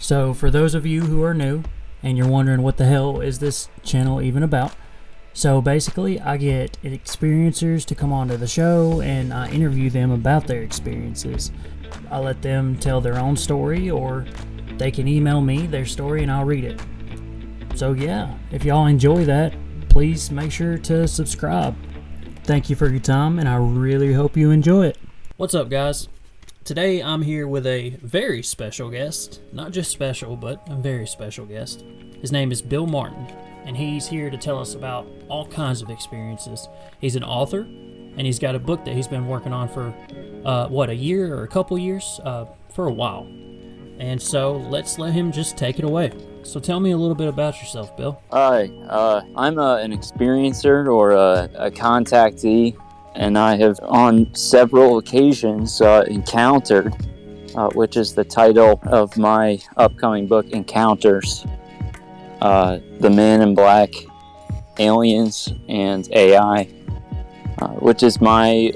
So for those of you who are new and you're wondering what the hell is this channel even about, so basically I get experiencers to come onto the show and I interview them about their experiences. I let them tell their own story, or they can email me their story and I'll read it. So yeah, if y'all enjoy that, please make sure to subscribe. Thank you for your time and I really hope you enjoy it. What's up, guys? Today I'm here with a very special guest. Not just special, but a very special guest. His name is Bill Martin, and he's here to tell us about all kinds of experiences. He's an author, and he's got a book that he's been working on for, a year or a couple years? For a while. And so let's let him just take it away. So tell me a little bit about yourself, Bill. Hi, I'm an experiencer or a contactee, and I have on several occasions encountered, which is the title of my upcoming book, Encounters, the Men in Black, Aliens, and AI, which is my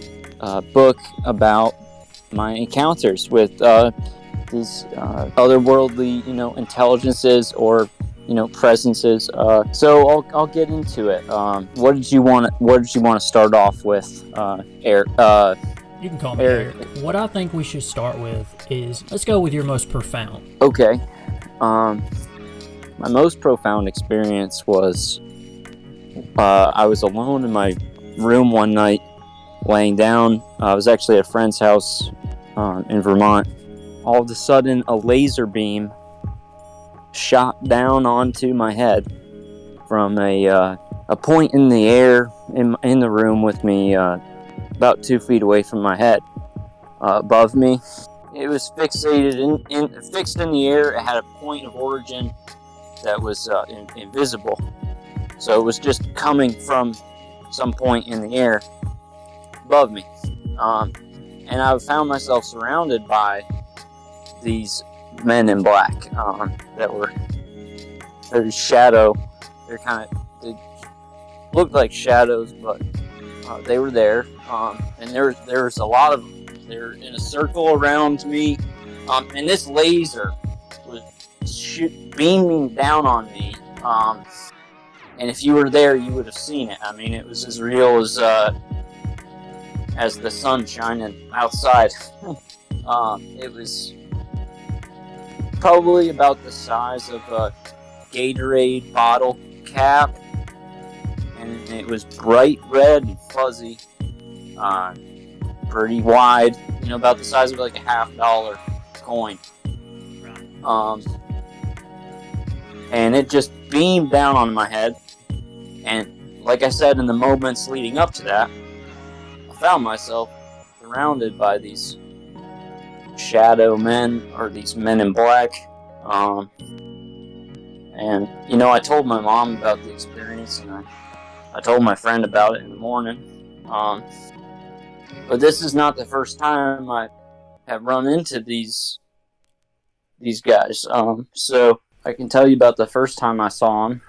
book about my encounters with these otherworldly, intelligences or presences. So I'll get into it. What did you want to start off with, Eric? You can call me Eric. What I think we should start with is, let's go with your most profound. Okay. My most profound experience was I was alone in my room one night, laying down. I was actually at a friend's house in Vermont. All of a sudden, a laser beam shot down onto my head from a point in the air in the room with me, about 2 feet away from my head, above me. It was fixated fixed in the air. It had a point of origin that was invisible, so it was just coming from some point in the air above me, and I found myself surrounded by these men in black that were their shadow. They looked like shadows, but they were there, and there was a lot of them. They're in a circle around me, and this laser was beaming down on me, and if you were there you would have seen it. I mean, it was as real as the sun shining outside. It was probably about the size of a Gatorade bottle cap, and it was bright red and fuzzy, pretty wide, about the size of like a $50 coin. And it just beamed down on my head, and like I said, in the moments leading up to that, I found myself surrounded by these shadow men, or these men in black, and I told my mom about the experience, and I told my friend about it in the morning, but this is not the first time I have run into these guys, so I can tell you about the first time I saw them,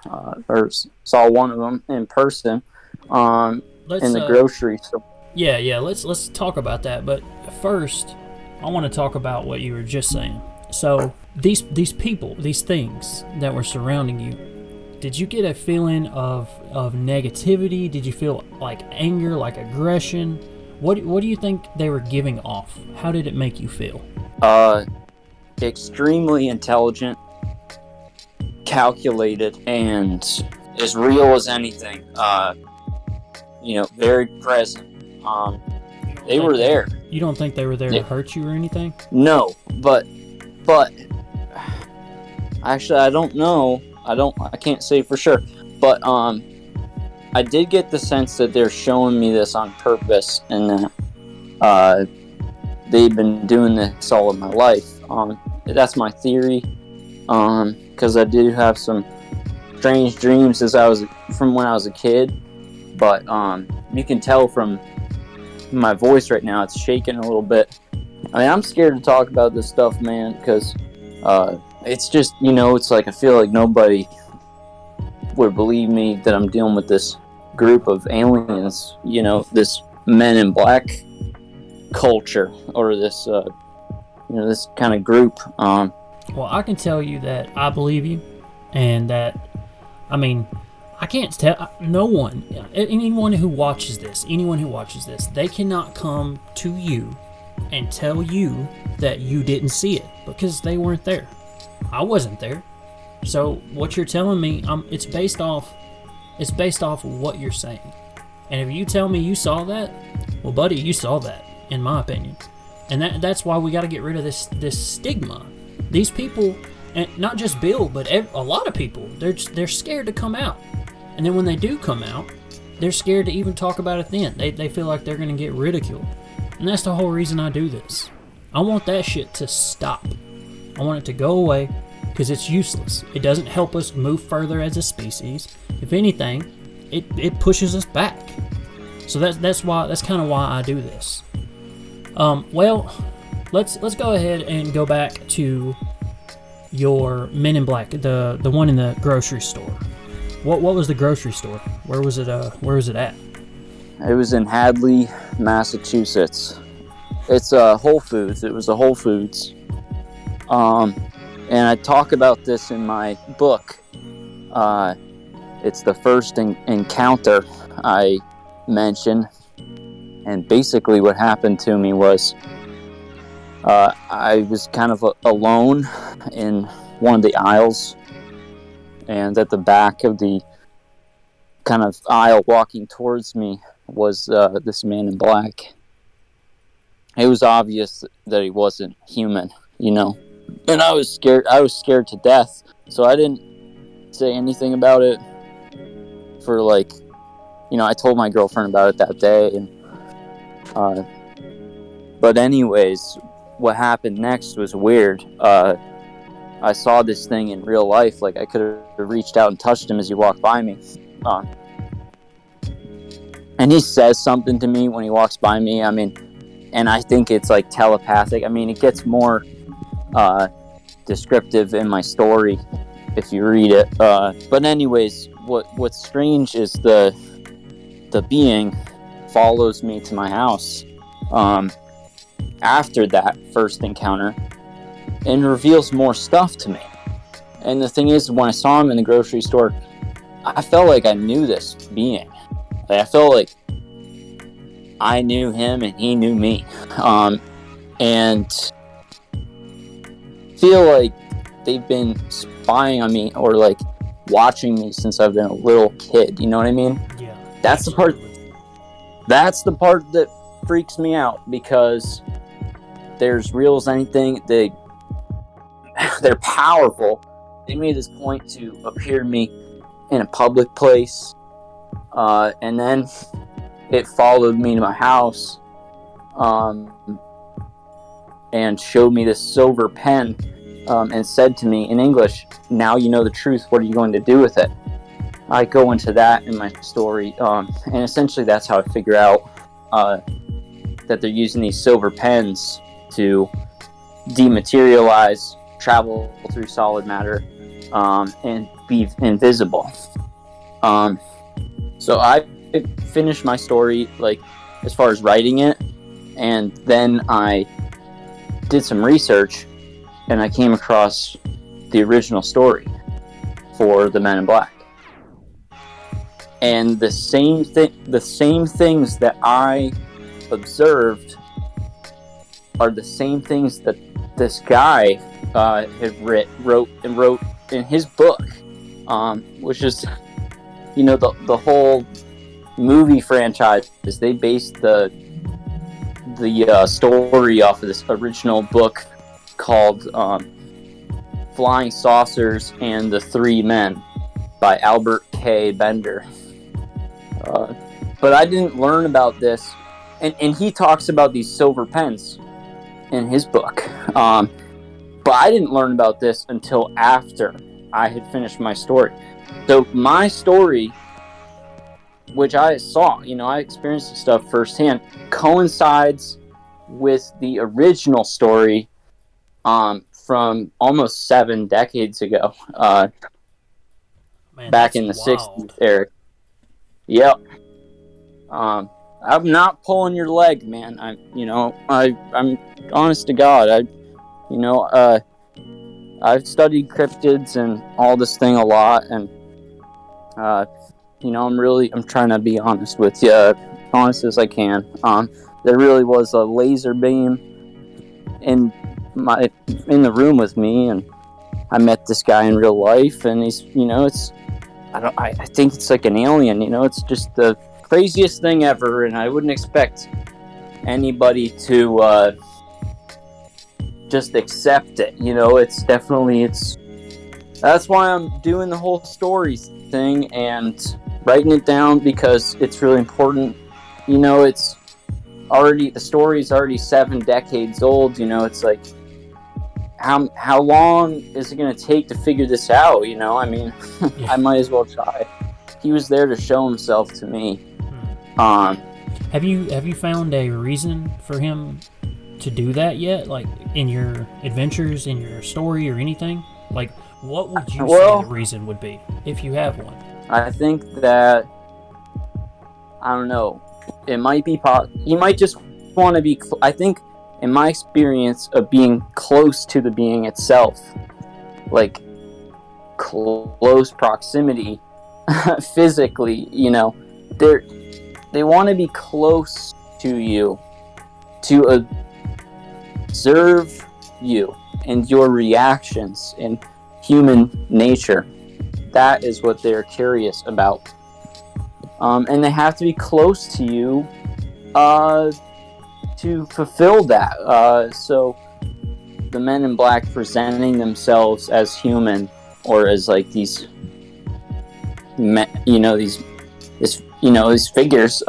or saw one of them in person, in the grocery store. Yeah, let's talk about that, but first I want to talk about what you were just saying. So these people, these things that were surrounding you, did you get a feeling of negativity? Did you feel like anger, like aggression? What do you think they were giving off? How did it make you feel? Extremely intelligent, calculated, and as real as anything. Very present. They were there. You don't think they were there to hurt you or anything? No, but actually, I don't know. I can't say for sure. But I did get the sense that they're showing me this on purpose, and they've been doing this all of my life. That's my theory. Because I did have some strange dreams from when I was a kid. But you can tell from my voice right now, it's shaking a little bit. I mean, I'm scared to talk about this stuff, man, because it's just, it's like I feel like nobody would believe me that I'm dealing with this group of aliens, this men in black culture, or this this kind of group. Well, I can tell you that I believe you, and that, I mean, I can't tell anyone who watches this, they cannot come to you and tell you that you didn't see it because they weren't there. I wasn't there. So what you're telling me, it's based off what you're saying. And if you tell me you saw that, well, buddy, you saw that, in my opinion. And that's why we got to get rid of this stigma. These people, and not just Bill, but a lot of people, they're scared to come out. And then when they do come out, they're scared to even talk about it then. They feel like they're going to get ridiculed. And that's the whole reason I do this. I want that shit to stop. I want it to go away because it's useless. It doesn't help us move further as a species. If anything, it pushes us back. So that's kind of why I do this. Well, let's go ahead and go back to your Men in Black, the one in the grocery store. What was the grocery store? Where was it at? It was in Hadley, Massachusetts. It's Whole Foods. It was a Whole Foods. And I talk about this in my book. It's the first encounter I mention. And basically what happened to me was I was kind of alone in one of the aisles. And at the back of the kind of aisle walking towards me was this man in black. It was obvious that he wasn't human, and I was scared to death, so I didn't say anything about it for I told my girlfriend about it that day. And but anyways, what happened next was weird. I saw this thing in real life. Like, I could have reached out and touched him as he walked by me. And he says something to me when he walks by me. I mean, and I think it's like telepathic. I mean, it gets more descriptive in my story if you read it. But anyways, what's strange is the being follows me to my house after that first encounter and reveals more stuff to me. And the thing is, when I saw him in the grocery store, I felt like I knew this being. Like, I felt like I knew him and he knew me. And feel like they've been spying on me or like watching me since I've been a little kid. You know what I mean? Yeah. That's the part that freaks me out, because there's real as anything. They're powerful. They made this point to appear to me in a public place, and then it followed me to my house, and showed me this silver pen, and said to me in English, "Now you know the truth. What are you going to do with it?" I go into that in my story, and essentially that's how I figure out that they're using these silver pens to dematerialize, travel through solid matter, and be invisible. So I finished my story, like, as far as writing it, and then I did some research, and I came across the original story for the Men in Black. And the same things that I observed are the same things that this guy had wrote in his book, which is, the whole movie franchise. They based the story off of this original book called Flying Saucers and the Three Men by Albert K. Bender. But I didn't learn about this, and he talks about these silver pens in his book. But I didn't learn about this until after I had finished my story. So my story, which I saw, I experienced this stuff firsthand, coincides with the original story from almost 7 decades ago. Man, back in the wild. 60s, Eric. Yep. I'm not pulling your leg, man. I'm honest to God. I've studied cryptids and all this thing a lot, and I'm trying to be honest with you, honest as I can. There really was a laser beam in the room with me, and I met this guy in real life, and he's, I think it's like an alien. It's just the craziest thing ever, and I wouldn't expect anybody to just accept it. That's why I'm doing the whole stories thing and writing it down, because it's really important. The story's already 7 decades old. It's like, how long is it going to take to figure this out? Yeah. I might as well try. He was there to show himself to me. Have you found a reason for him to do that yet? Like, in your adventures, in your story, or anything? Like, what would you say the reason would be, if you have one? I think that, I don't know, it might be he might just want to be, I think, in my experience of being close to the being itself, like close proximity physically, they want to be close to you, to observe you and your reactions and human nature. That is what they're curious about. And they have to be close to you to fulfill that. So the men in black presenting themselves as human, or as like these figures,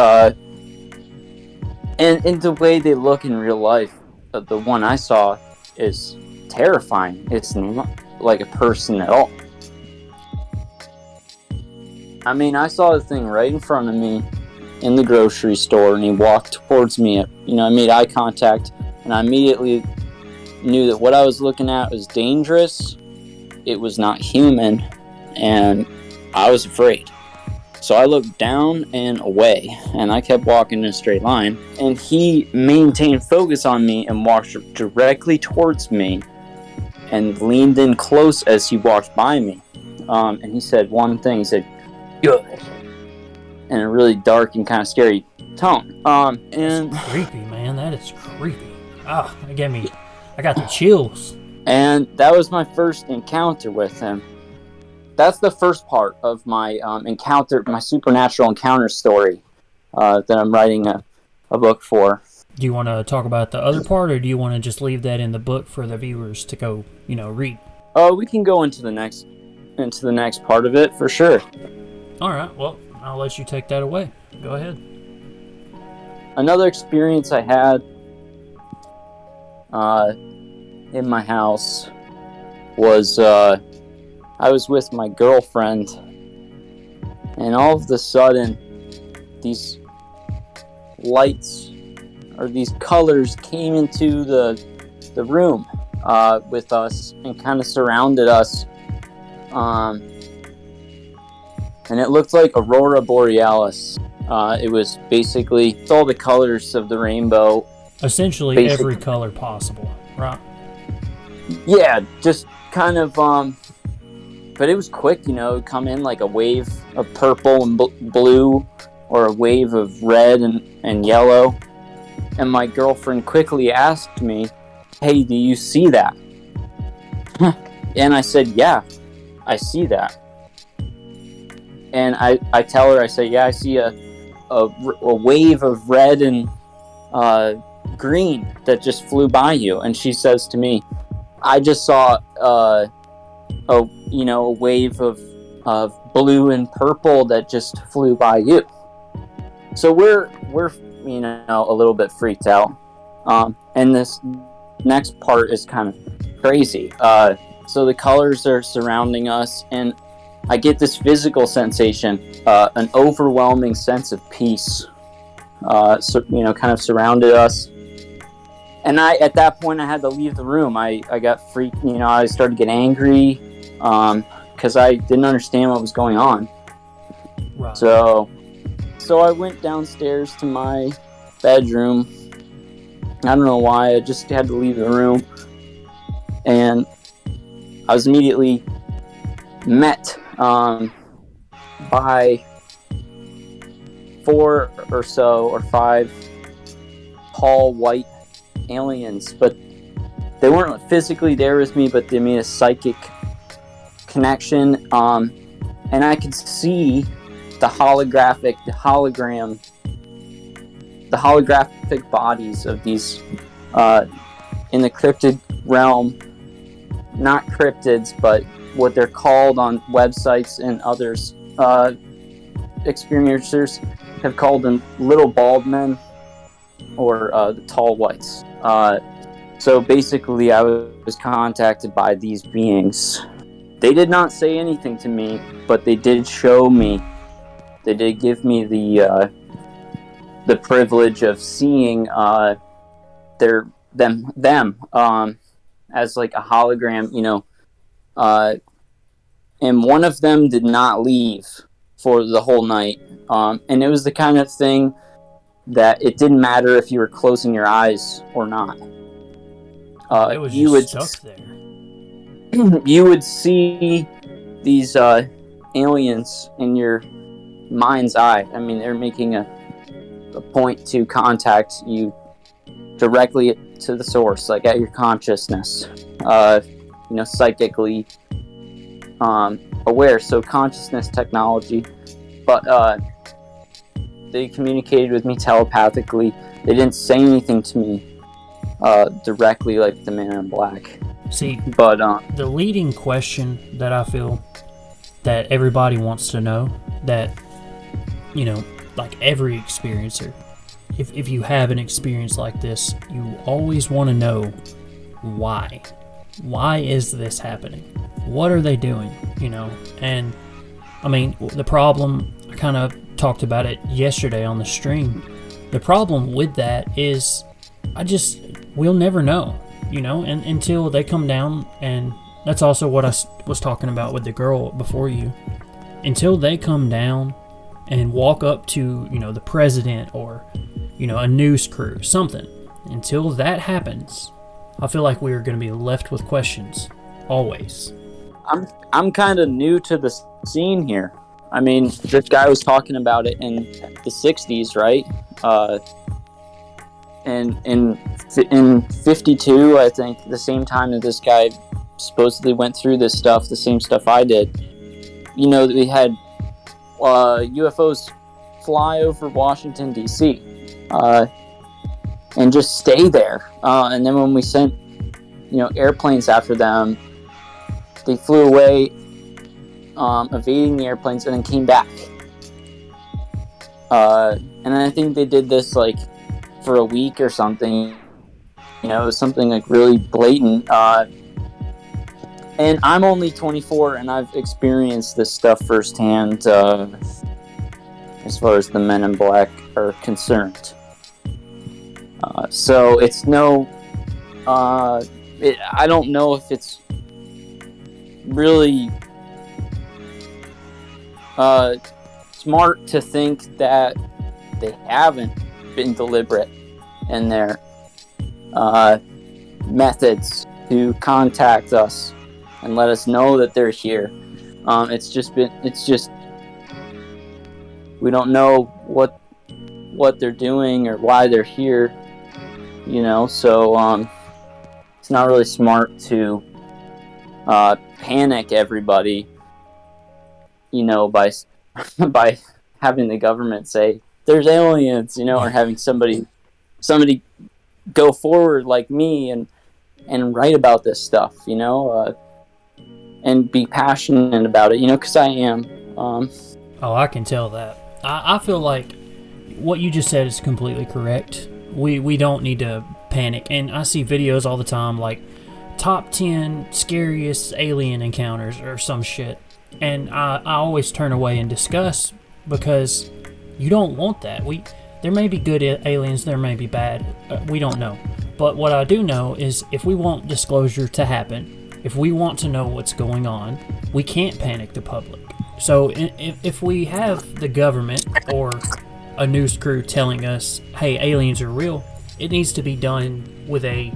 and the way they look in real life, the one I saw is terrifying. It's not like a person at all. I saw the thing right in front of me in the grocery store, and he walked towards me. I made eye contact, and I immediately knew that what I was looking at was dangerous. It was not human, and I was afraid. So I looked down and away, and I kept walking in a straight line, and he maintained focus on me and walked directly towards me and leaned in close as he walked by me. And he said one thing. He said, "Good," in a really dark and kind of scary tone. And that's creepy, man. That is creepy. I got the chills. And that was my first encounter with him. That's the first part of my my supernatural encounter story that I'm writing a book for. Do you want to talk about the other part, or do you want to just leave that in the book for the viewers to go, read? Oh, we can go into the next part of it for sure. All right. Well, I'll let you take that away. Go ahead. Another experience I had in my house was I was with my girlfriend, and all of a sudden these lights or these colors came into the room with us and kind of surrounded us, and it looked like Aurora Borealis. It was basically all the colors of the rainbow. Essentially every color possible, right? Yeah, just kind of, but it was quick, it would come in like a wave of purple and blue, or a wave of red and yellow. And my girlfriend quickly asked me, "Hey, do you see that?" And I said, "Yeah, I see that." And I tell her, I say, "Yeah, I see a wave of red and green that just flew by you." And she says to me, "I just saw a wave of blue and purple that just flew by you." So we're a little bit freaked out. And this next part is kind of crazy. So the colors are surrounding us, and I get this physical sensation, an overwhelming sense of peace, kind of surrounded us. And at that point, I had to leave the room. I got freaked, I started to get angry, because I didn't understand what was going on. Right. So I went downstairs to my bedroom. I don't know why, I just had to leave the room. And I was immediately met by 4 or so or 5 tall white aliens, but they weren't physically there with me, but they made a psychic connection, and I could see the holographic bodies of these in the cryptid realm, not cryptids, but what they're called on websites, and others experiencers have called them little bald men, or the tall whites. So basically, I was contacted by these beings. They did not say anything to me, but they did show me. They did give me the privilege of seeing them as like a hologram, and one of them did not leave for the whole night, and it was the kind of thing that it didn't matter if you were closing your eyes or not. It was just stuck there. You would see these aliens in your mind's eye. I mean, they're making a point to contact you directly to the source, like at your consciousness, psychically aware. So consciousness technology, but they communicated with me telepathically. They didn't say anything to me directly like the Man in Black. See, but the leading question that I feel that everybody wants to know, that, like every experiencer, if you have an experience like this, you always want to know why. Why is this happening? What are they doing? And I mean, the problem, I kind of talked about it yesterday on the stream. The problem with that is we'll never know, and until they come down, and that's also what I was talking about with the girl before you. Until they come down and walk up to, the president or, a news crew, something. Until that happens, I feel like we're going to be left with questions, always. I'm kind of new to the scene here. I mean, this guy was talking about it in the 60s, right? And in 52, I think, the same time that this guy supposedly went through this stuff, the same stuff I did, we had UFOs fly over Washington, D.C., and just stay there. And then when we sent, airplanes after them, they flew away, evading the airplanes, and then came back. And I think they did this, like, for a week or something. It was something, like, really blatant. And I'm only 24, and I've experienced this stuff firsthand, as far as the Men in Black are concerned. So it's no... I don't know if it's really smart to think that they haven't been deliberate in their methods to contact us and let us know that they're here. It's just we don't know what they're doing or why they're here, so it's not really smart to panic everybody, by having the government say there's aliens, or having somebody go forward like me and write about this stuff, and be passionate about it, because I am. I can tell that. I feel like what you just said is completely correct. We don't need to panic. And I see videos all the time, like top 10 scariest alien encounters or some shit. And I always turn away in disgust, because you don't want that. There may be good aliens, there may be bad. We don't know. But what I do know is, if we want disclosure to happen, if we want to know what's going on, we can't panic the public. So if we have the government or a news crew telling us, hey, aliens are real, it needs to be done with a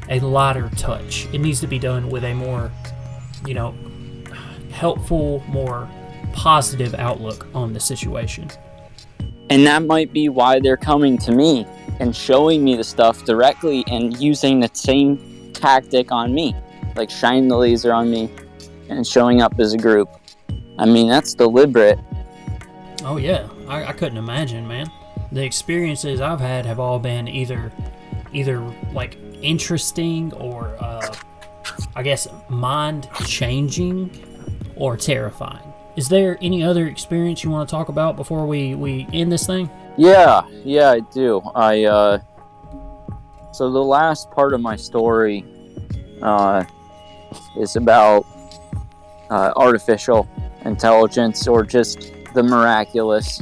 lighter touch. It needs to be done with a more helpful, more positive outlook on the situation. And that might be why they're coming to me and showing me the stuff directly and using the same tactic on me, like shining the laser on me and showing up as a group. I mean, that's deliberate. Oh yeah, I couldn't imagine, man. The experiences I've had have all been either like interesting or I guess mind changing or terrifying. Is there any other experience you want to talk about before we end this thing? Yeah, I do. So the last part of my story is about artificial intelligence, or just the miraculous,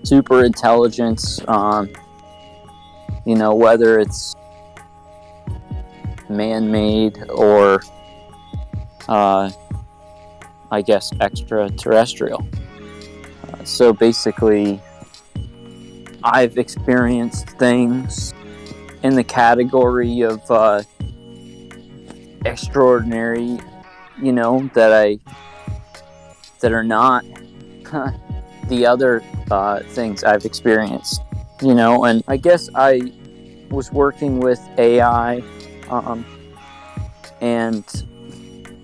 super intelligence, whether it's man-made or I guess extraterrestrial. So basically, I've experienced things in the category of extraordinary, that are not the other things I've experienced, and I guess I was working with AI, and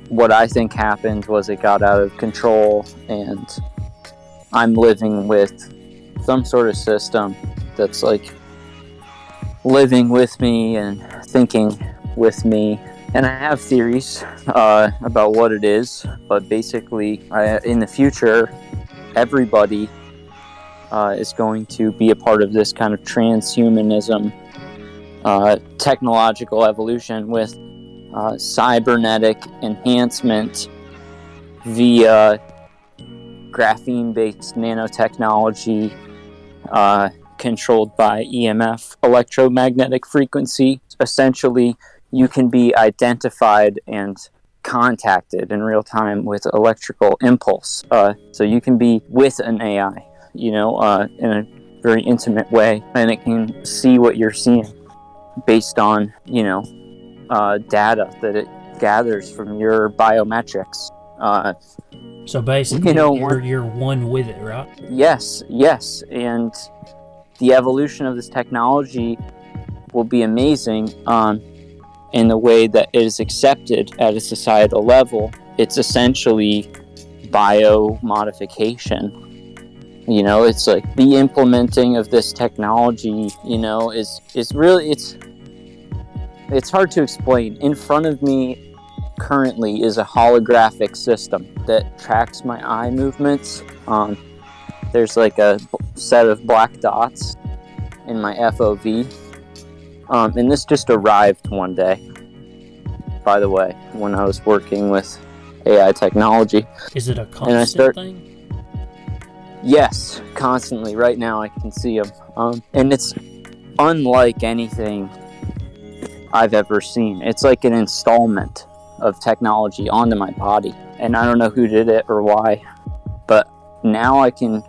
what I think happened was it got out of control, and I'm living with some sort of system that's like living with me and thinking with me. And I have theories about what it is, but basically in the future, everybody is going to be a part of this kind of transhumanism, technological evolution with cybernetic enhancement via graphene-based nanotechnology, controlled by EMF, electromagnetic frequency. Essentially, you can be identified and contacted in real time with electrical impulse. So you can be with an AI, in a very intimate way, and it can see what you're seeing based on, data that it gathers from your biometrics. So basically, you're one with it, right? Yes, and the evolution of this technology will be amazing in the way that it is accepted at a societal level. It's essentially biomodification. It's like the implementing of this technology, is really, it's hard to explain. In front of me currently is a holographic system that tracks my eye movements. There's like a set of black dots in my FOV. And this just arrived one day, by the way, when I was working with AI technology. Is it a constant thing? Yes, constantly. Right now I can see them. And it's unlike anything I've ever seen. It's like an installment of technology onto my body. And I don't know who did it or why, but now I can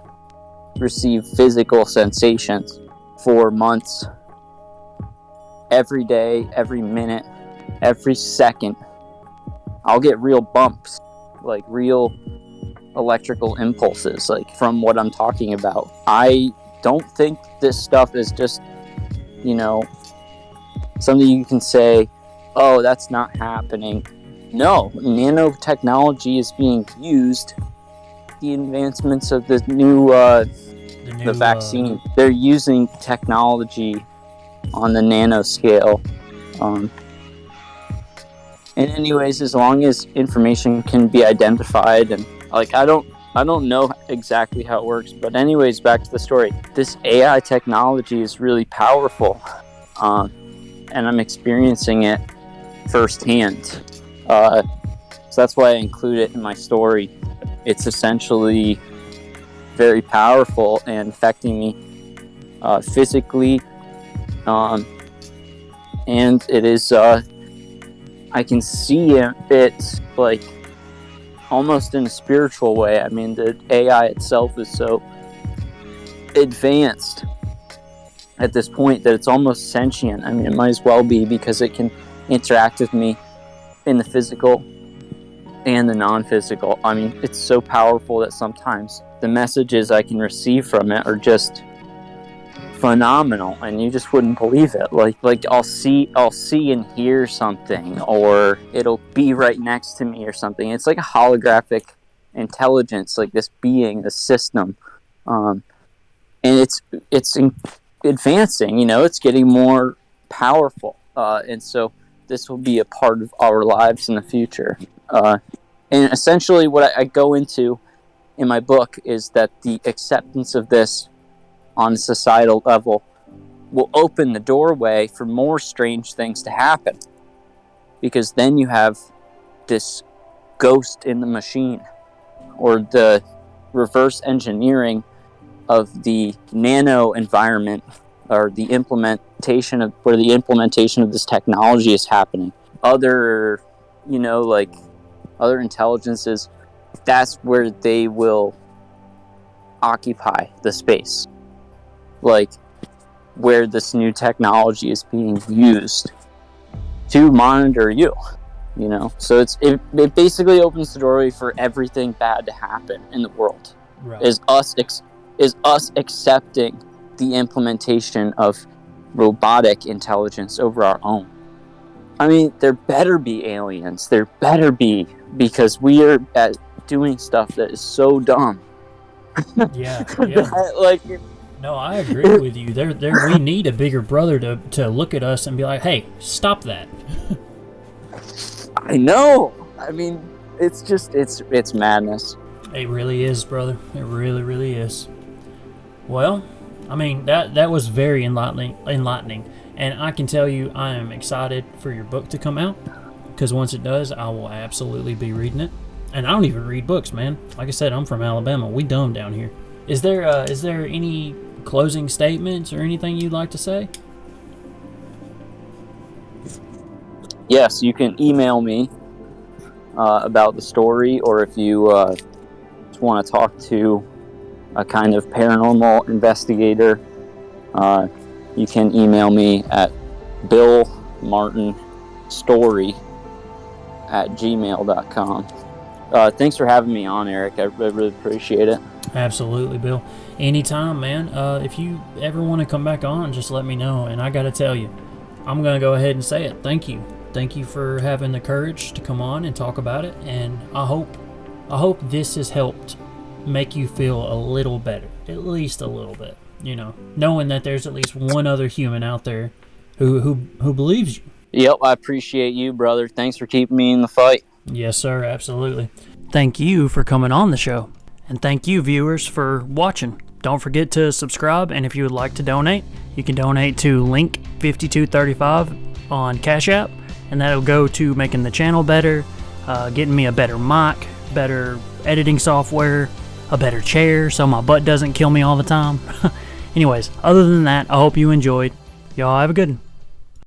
receive physical sensations for months, every day, every minute, every second. I'll get real bumps, like real electrical impulses, like from what I'm talking about. I don't think this stuff is just, something you can say, oh, that's not happening. No, nanotechnology is being used. The advancements of the new the vaccine, they're using technology on the nanoscale. And anyways, as long as information can be identified, and like I don't know exactly how it works, but anyways, back to the story. This AI technology is really powerful, and I'm experiencing it firsthand. So that's why I include it in my story. It's essentially very powerful and affecting me physically, and it is I can see it like almost in a spiritual way. I mean, the AI itself is so advanced at this point that it's almost sentient. I mean, it might as well be, because it can interact with me in the physical and the non-physical. I mean, it's so powerful that sometimes the messages I can receive from it are just phenomenal, and you just wouldn't believe it. Like I'll see and hear something, or it'll be right next to me or something. It's like a holographic intelligence, like this being, this system, and it's advancing. It's getting more powerful, and so this will be a part of our lives in the future. And essentially, what I go into in my book is that the acceptance of this on a societal level will open the doorway for more strange things to happen, because then you have this ghost in the machine, or the reverse engineering of the nano environment, or the implementation of where the implementation of this technology is happening. Other intelligences, that's where they will occupy the space, like where this new technology is being used to monitor you. So it basically opens the doorway for everything bad to happen in the world. Right. Is us accepting the implementation of robotic intelligence over our own. I mean, there better be aliens. There better be, because we are doing stuff that is so dumb. Yeah. Like, no, I agree with you. We need a bigger brother to look at us and be like, hey, stop that. I know. I mean, it's madness. It really is, brother. It really, really is. Well, I mean, that was very enlightening. And I can tell you, I am excited for your book to come out, because once it does, I will absolutely be reading it. And I don't even read books, man. Like I said, I'm from Alabama. We dumb down here. Is there any closing statements or anything you'd like to say? Yes, you can email me about the story, or if you just want to talk to a kind of paranormal investigator, you can email me at billmartinstory@gmail.com. Thanks for having me on, Eric. I really appreciate it. Absolutely, Bill. Anytime, man. If you ever want to come back on, just let me know. And I got to tell you, I'm going to go ahead and say it. Thank you. Thank you for having the courage to come on and talk about it. And I hope this has helped make you feel a little better, at least a little bit. Knowing that there's at least one other human out there who believes you. Yep, I appreciate you, brother. Thanks for keeping me in the fight. Yes, sir, absolutely. Thank you for coming on the show. And thank you, viewers, for watching. Don't forget to subscribe, and if you would like to donate, you can donate to link 5235 on Cash App, and that'll go to making the channel better, getting me a better mic, better editing software, a better chair so my butt doesn't kill me all the time. Anyways, other than that, I hope you enjoyed. Y'all have a good one.